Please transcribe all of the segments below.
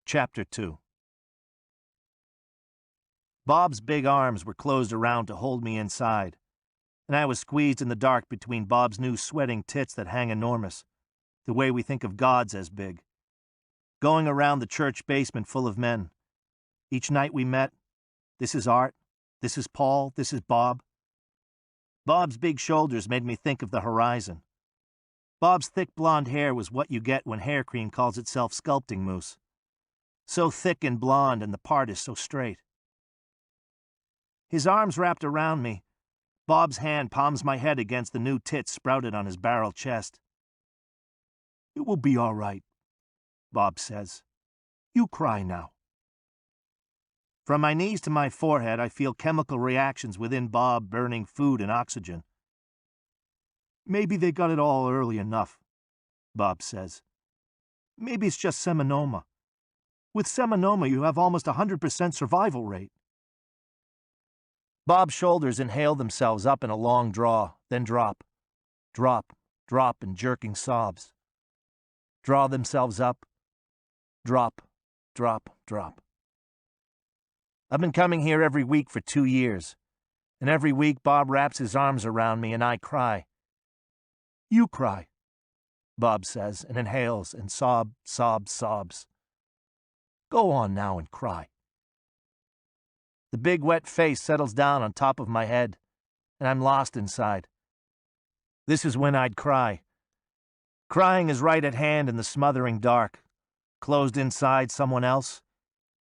Chapter 2. Bob's big arms were closed around to hold me inside, and I was squeezed in the dark between Bob's new sweating tits that hang enormous, the way we think of gods as big. Going around the church basement full of men. Each night we met, this is Art, this is Paul, this is Bob. Bob's big shoulders made me think of the horizon. Bob's thick blonde hair was what you get when hair cream calls itself sculpting mousse. So thick and blonde, and the part is so straight. His arms wrapped around me. Bob's hand palms my head against the new tits sprouted on his barrel chest. "It will be all right," Bob says. "You cry now." From my knees to my forehead, I feel chemical reactions within Bob burning food and oxygen. "Maybe they got it all early enough," Bob says. "Maybe it's just seminoma. With seminoma, you have almost 100% survival rate." Bob's shoulders inhale themselves up in a long draw, then drop. Drop, drop in jerking sobs. Draw themselves up. Drop, drop, drop. I've been coming here every week for 2 years, and every week Bob wraps his arms around me and I cry. "You cry," Bob says, and inhales and sobs. "Go on now and cry." The big wet face settles down on top of my head, and I'm lost inside. This is when I'd cry. Crying is right at hand in the smothering dark, closed inside someone else,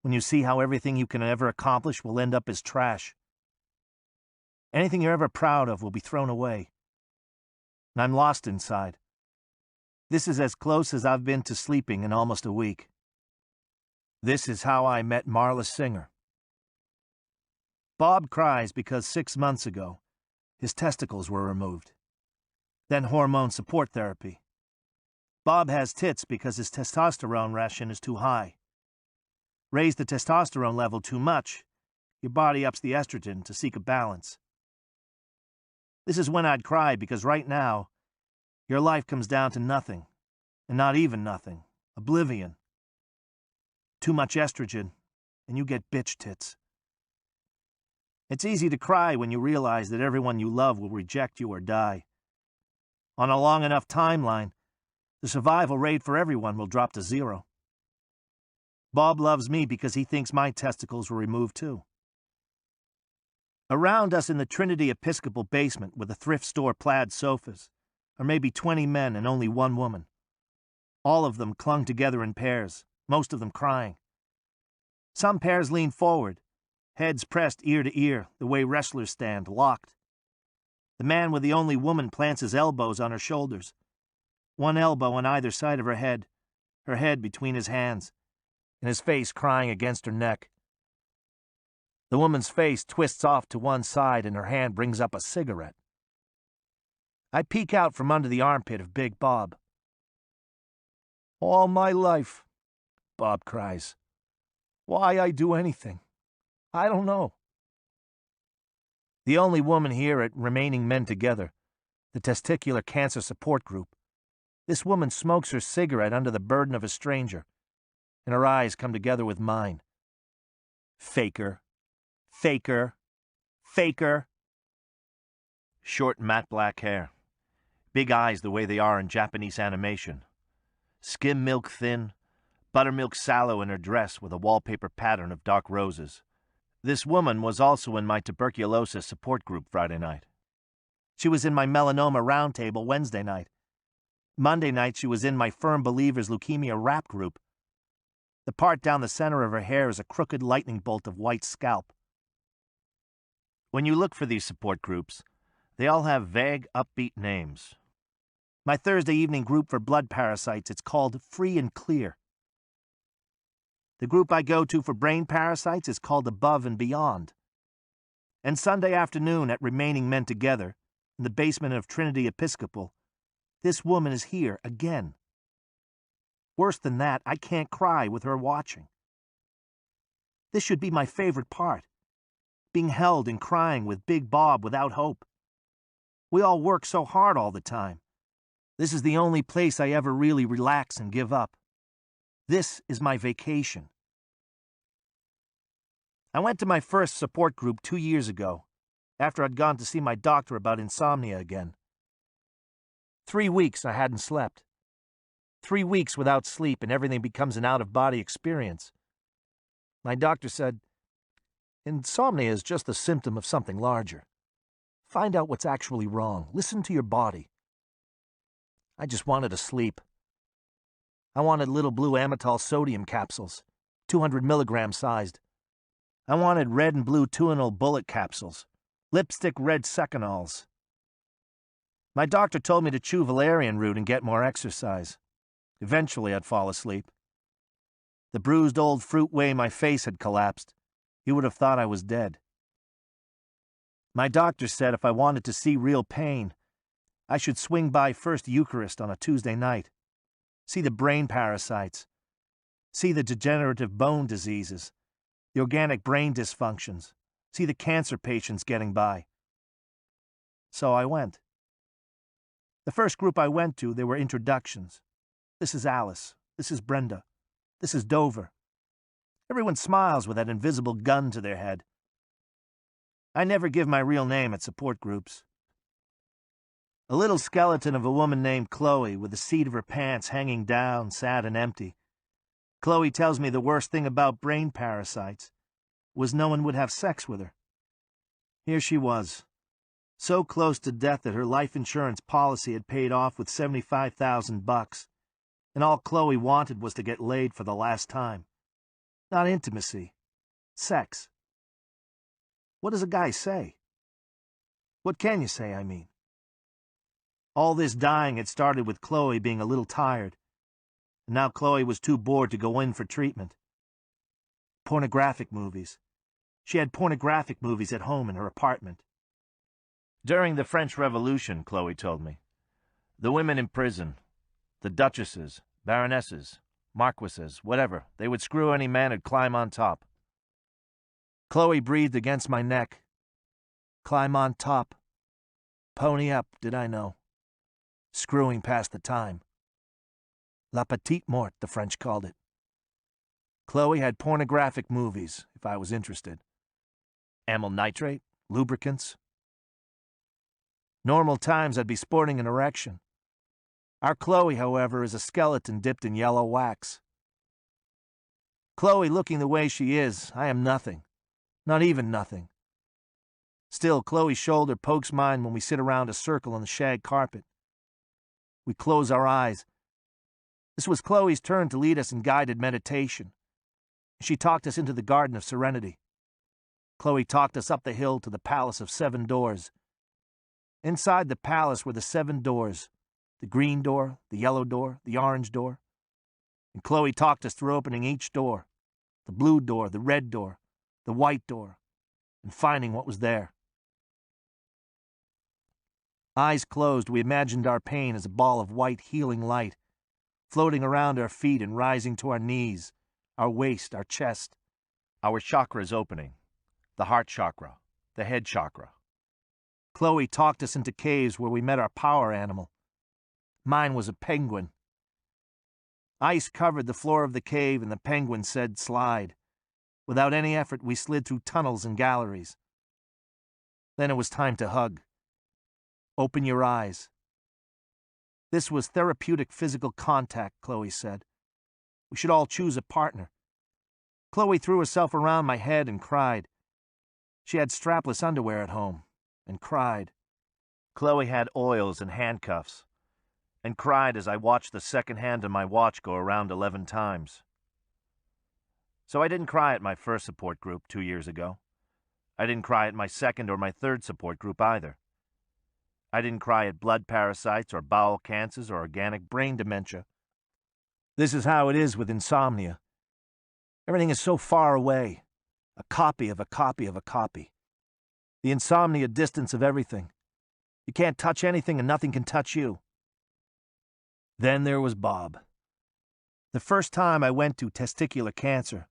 when you see how everything you can ever accomplish will end up as trash. Anything you're ever proud of will be thrown away. And I'm lost inside. This is as close as I've been to sleeping in almost a week. This is how I met Marla Singer. Bob cries because 6 months ago, his testicles were removed. Then hormone support therapy. Bob has tits because his testosterone ration is too high. Raise the testosterone level too much, your body ups the estrogen to seek a balance. This is when I'd cry because right now, your life comes down to nothing, and not even nothing, oblivion. Too much estrogen, and you get bitch tits. It's easy to cry when you realize that everyone you love will reject you or die. On a long enough timeline, the survival rate for everyone will drop to 0. Bob loves me because he thinks my testicles were removed too. Around us in the Trinity Episcopal basement with the thrift store plaid sofas are maybe 20 men and only 1 woman. All of them clung together in pairs, most of them crying. Some pairs lean forward, heads pressed ear to ear, the way wrestlers stand, locked. The man with the only woman plants his elbows on her shoulders, 1 elbow on either side of her head between his hands, and his face crying against her neck. The woman's face twists off to one side and her hand brings up a cigarette. I peek out from under the armpit of Big Bob. "All my life," Bob cries. "Why I do anything, I don't know." The only woman here at Remaining Men Together, the testicular cancer support group. This woman smokes her cigarette under the burden of a stranger, and her eyes come together with mine. Faker. Faker. Faker. Short matte black hair. Big eyes the way they are in Japanese animation. Skim milk thin, buttermilk sallow in her dress with a wallpaper pattern of dark roses. This woman was also in my tuberculosis support group Friday night. She was in my melanoma roundtable Wednesday night. Monday night she was in my Firm Believers Leukemia rap group. The part down the center of her hair is a crooked lightning bolt of white scalp. When you look for these support groups, they all have vague, upbeat names. My Thursday evening group for blood parasites, it's called Free and Clear. The group I go to for brain parasites is called Above and Beyond. And Sunday afternoon at Remaining Men Together, in the basement of Trinity Episcopal, this woman is here again. Worse than that, I can't cry with her watching. This should be my favorite part, being held and crying with Big Bob without hope. We all work so hard all the time. This is the only place I ever really relax and give up. This is my vacation. I went to my first support group 2 years ago, after I'd gone to see my doctor about insomnia again. 3 weeks I hadn't slept. 3 weeks without sleep and everything becomes an out-of-body experience. My doctor said, insomnia is just a symptom of something larger. Find out what's actually wrong. Listen to your body. I just wanted to sleep. I wanted little blue amytal sodium capsules, 200 milligram sized. I wanted red and blue Tuinal bullet capsules, lipstick red Secanols. My doctor told me to chew valerian root and get more exercise. Eventually I'd fall asleep. The bruised old fruit way my face had collapsed. You would have thought I was dead. My doctor said if I wanted to see real pain, I should swing by First Eucharist on a Tuesday night. See the brain parasites. See the degenerative bone diseases. The organic brain dysfunctions. See the cancer patients getting by. So I went. The first group I went to, there were introductions. This is Alice. This is Brenda. This is Dover. Everyone smiles with that invisible gun to their head. I never give my real name at support groups. A little skeleton of a woman named Chloe with the seat of her pants hanging down, sad and empty. Chloe tells me the worst thing about brain parasites was no one would have sex with her. Here she was, so close to death that her life insurance policy had paid off with $75,000, and all Chloe wanted was to get laid for the last time. Not intimacy. Sex. What does a guy say? What can you say, I mean? All this dying had started with Chloe being a little tired, and now Chloe was too bored to go in for treatment. Pornographic movies. She had pornographic movies at home in her apartment. During the French Revolution, Chloe told me, the women in prison, the duchesses, baronesses, marquises, whatever, they would screw any man who'd climb on top. Chloe breathed against my neck. Climb on top. Pony up, did I know. Screwing past the time. La petite mort, the French called it. Chloe had pornographic movies, if I was interested. Amyl nitrate, lubricants. Normal times I'd be sporting an erection. Our Chloe, however, is a skeleton dipped in yellow wax. Chloe looking the way she is, I am nothing. Not even nothing. Still, Chloe's shoulder pokes mine when we sit around a circle on the shag carpet. We close our eyes. This was Chloe's turn to lead us in guided meditation. She talked us into the Garden of Serenity. Chloe talked us up the hill to the Palace of 7 Doors. Inside the palace were the 7 doors, the green door, the yellow door, the orange door. And Chloe talked us through opening each door, the blue door, the red door, the white door, and finding what was there. Eyes closed, we imagined our pain as a ball of white healing light, floating around our feet and rising to our knees, our waist, our chest. Our chakras opening, the heart chakra, the head chakra. Chloe talked us into caves where we met our power animal. Mine was a penguin. Ice covered the floor of the cave and the penguin said slide. Without any effort, we slid through tunnels and galleries. Then it was time to hug. Open your eyes. This was therapeutic physical contact, Chloe said. We should all choose a partner. Chloe threw herself around my head and cried. She had strapless underwear at home, and cried. Chloe had oils and handcuffs, and cried as I watched the second hand of my watch go around 11 times. So I didn't cry at my first support group 2 years ago. I didn't cry at my second or my third support group either. I didn't cry at blood parasites or bowel cancers or organic brain dementia. This is how it is with insomnia. Everything is so far away, a copy of a copy of a copy. The insomnia distance of everything. You can't touch anything and nothing can touch you. Then there was Bob. The first time I went to testicular cancer,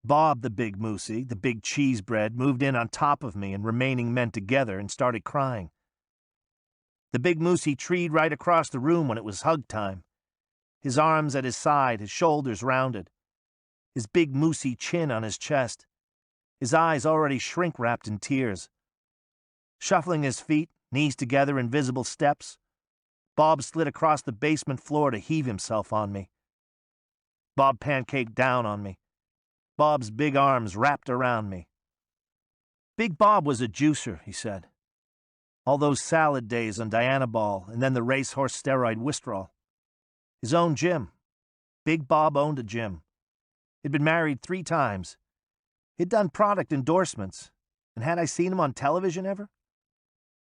Bob the big moosey, the big cheese bread, moved in on top of me and remaining men together and started crying. The big moosey treed right across the room when it was hug time. His arms at his side, his shoulders rounded. His big moosey chin on his chest. his eyes already shrink-wrapped in tears. Shuffling his feet, knees together in visible steps, Bob slid across the basement floor to heave himself on me. Bob pancaked down on me. Bob's big arms wrapped around me. Big Bob was a juicer, he said. All those salad days on Dianabol and then the racehorse steroid Wistrol. His own gym. Big Bob owned a gym. He'd been married 3 times. He'd done product endorsements. And had I seen him on television ever?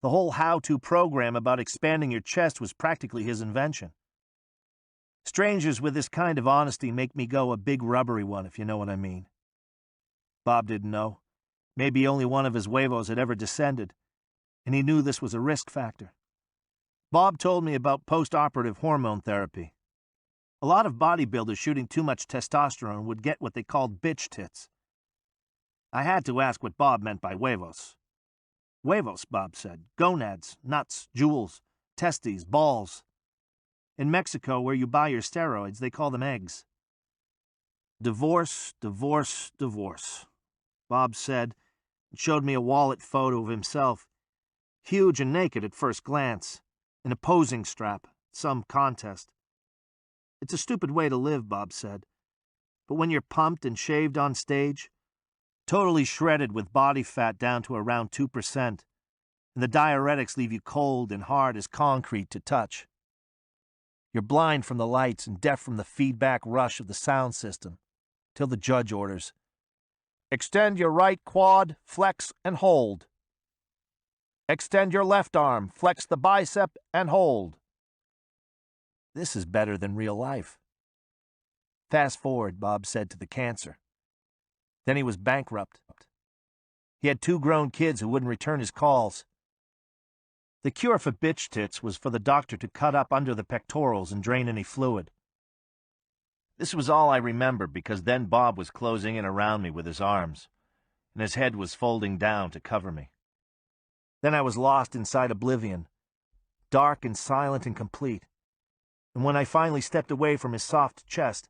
The whole how-to program about expanding your chest was practically his invention. Strangers with this kind of honesty make me go a big rubbery one, if you know what I mean. Bob didn't know. Maybe only one of his huevos had ever descended, and he knew this was a risk factor. Bob told me about post-operative hormone therapy. A lot of bodybuilders shooting too much testosterone would get what they called bitch tits. I had to ask what Bob meant by huevos. Huevos, Bob said. Gonads, nuts, jewels, testes, balls. In Mexico, where you buy your steroids, they call them eggs. Divorce, divorce, divorce, Bob said, and showed me a wallet photo of himself, huge and naked at first glance, in a posing strap, some contest. It's a stupid way to live, Bob said, but when you're pumped and shaved on stage, totally shredded with body fat down to around 2%, and the diuretics leave you cold and hard as concrete to touch. You're blind from the lights and deaf from the feedback rush of the sound system, till the judge orders, "Extend your right quad, flex, and hold. Extend your left arm, flex the bicep, and hold." This is better than real life. Fast forward, Bob said, to the cancer. Then he was bankrupt. He had 2 grown kids who wouldn't return his calls. The cure for bitch tits was for the doctor to cut up under the pectorals and drain any fluid. This was all I remember, because then Bob was closing in around me with his arms, and his head was folding down to cover me. Then I was lost inside oblivion, dark and silent and complete. And when I finally stepped away from his soft chest,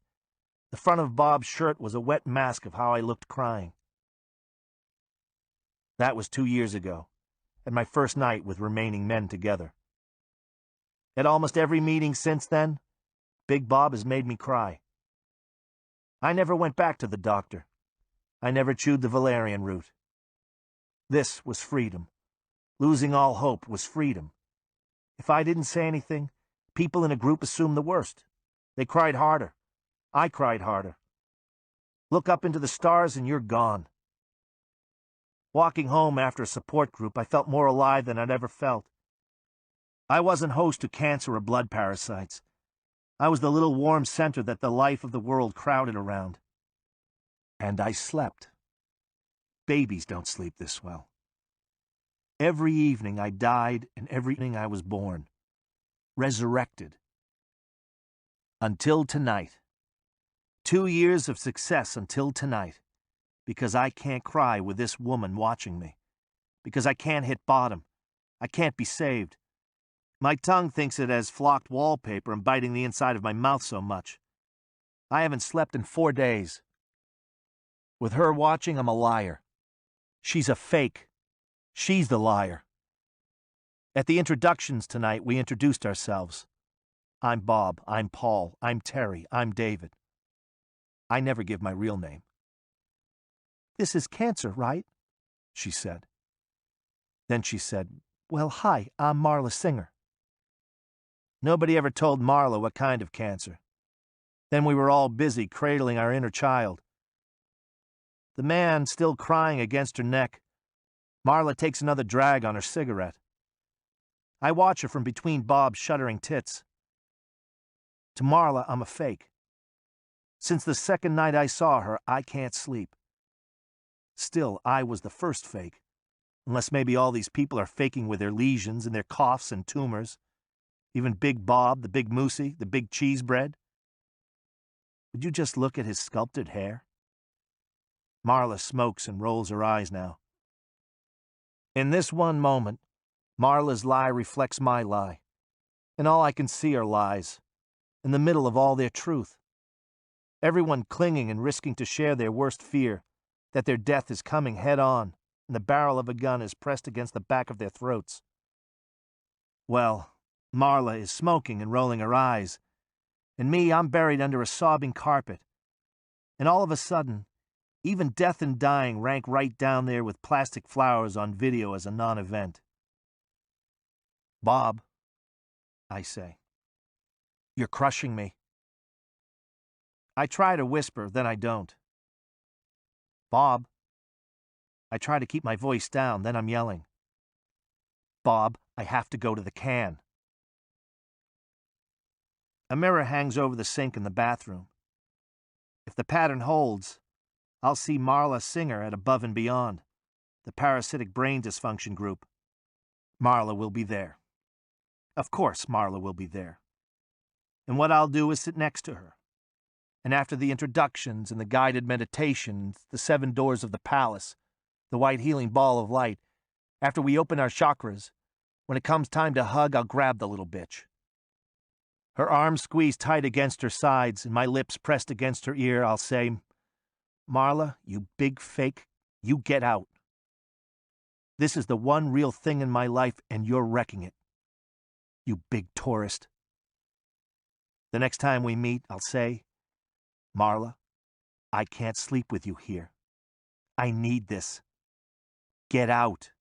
the front of Bob's shirt was a wet mask of how I looked crying. That was 2 years ago, at my first night with remaining men together. At almost every meeting since then, Big Bob has made me cry. I never went back to the doctor. I never chewed the valerian root. This was freedom. Losing all hope was freedom. If I didn't say anything, people in a group assumed the worst. They cried harder. I cried harder. Look up into the stars and you're gone. Walking home after a support group, I felt more alive than I'd ever felt. I wasn't host to cancer or blood parasites. I was the little warm center that the life of the world crowded around. And I slept. Babies don't sleep this well. Every evening I died, and every evening I was born. Resurrected. Until tonight. 2 years of success until tonight. Because I can't cry with this woman watching me. Because I can't hit bottom. I can't be saved. My tongue thinks it has flocked wallpaper and biting the inside of my mouth so much. I haven't slept in 4 days. With her watching, I'm a liar. She's a fake. She's the liar. At the introductions tonight, we introduced ourselves. I'm Bob, I'm Paul, I'm Terry, I'm David. I never give my real name. "This is cancer, right?" she said. Then she said, "Well, hi, I'm Marla Singer." Nobody ever told Marla what kind of cancer. Then we were all busy cradling our inner child. The man still crying against her neck, Marla takes another drag on her cigarette. I watch her from between Bob's shuddering tits. To Marla, I'm a fake. Since the second night I saw her, I can't sleep. Still, I was the first fake, unless maybe all these people are faking with their lesions and their coughs and tumors. Even Big Bob, the Big Moosey, the Big Cheese Bread. Would you just look at his sculpted hair? Marla smokes and rolls her eyes now. In this one moment, Marla's lie reflects my lie, and all I can see are lies, in the middle of all their truth. Everyone clinging and risking to share their worst fear, that their death is coming head-on, and the barrel of a gun is pressed against the back of their throats. Well, Marla is smoking and rolling her eyes, and me, I'm buried under a sobbing carpet. And all of a sudden, even death and dying rank right down there with plastic flowers on video as a non-event. "Bob," I say, "you're crushing me." I try to whisper, then I don't. "Bob." I try to keep my voice down, then I'm yelling. "Bob, I have to go to the can." A mirror hangs over the sink in the bathroom. If the pattern holds, I'll see Marla Singer at Above and Beyond, the parasitic brain dysfunction group. Marla will be there. Of course Marla will be there. And what I'll do is sit next to her. And after the introductions and the guided meditations, the 7 doors of the palace, the white healing ball of light, after we open our chakras, when it comes time to hug, I'll grab the little bitch. Her arms squeezed tight against her sides and my lips pressed against her ear, I'll say, "Marla, you big fake, you get out. This is the one real thing in my life and you're wrecking it. You big tourist." The next time we meet, I'll say, "Marla, I can't sleep with you here. I need this. Get out."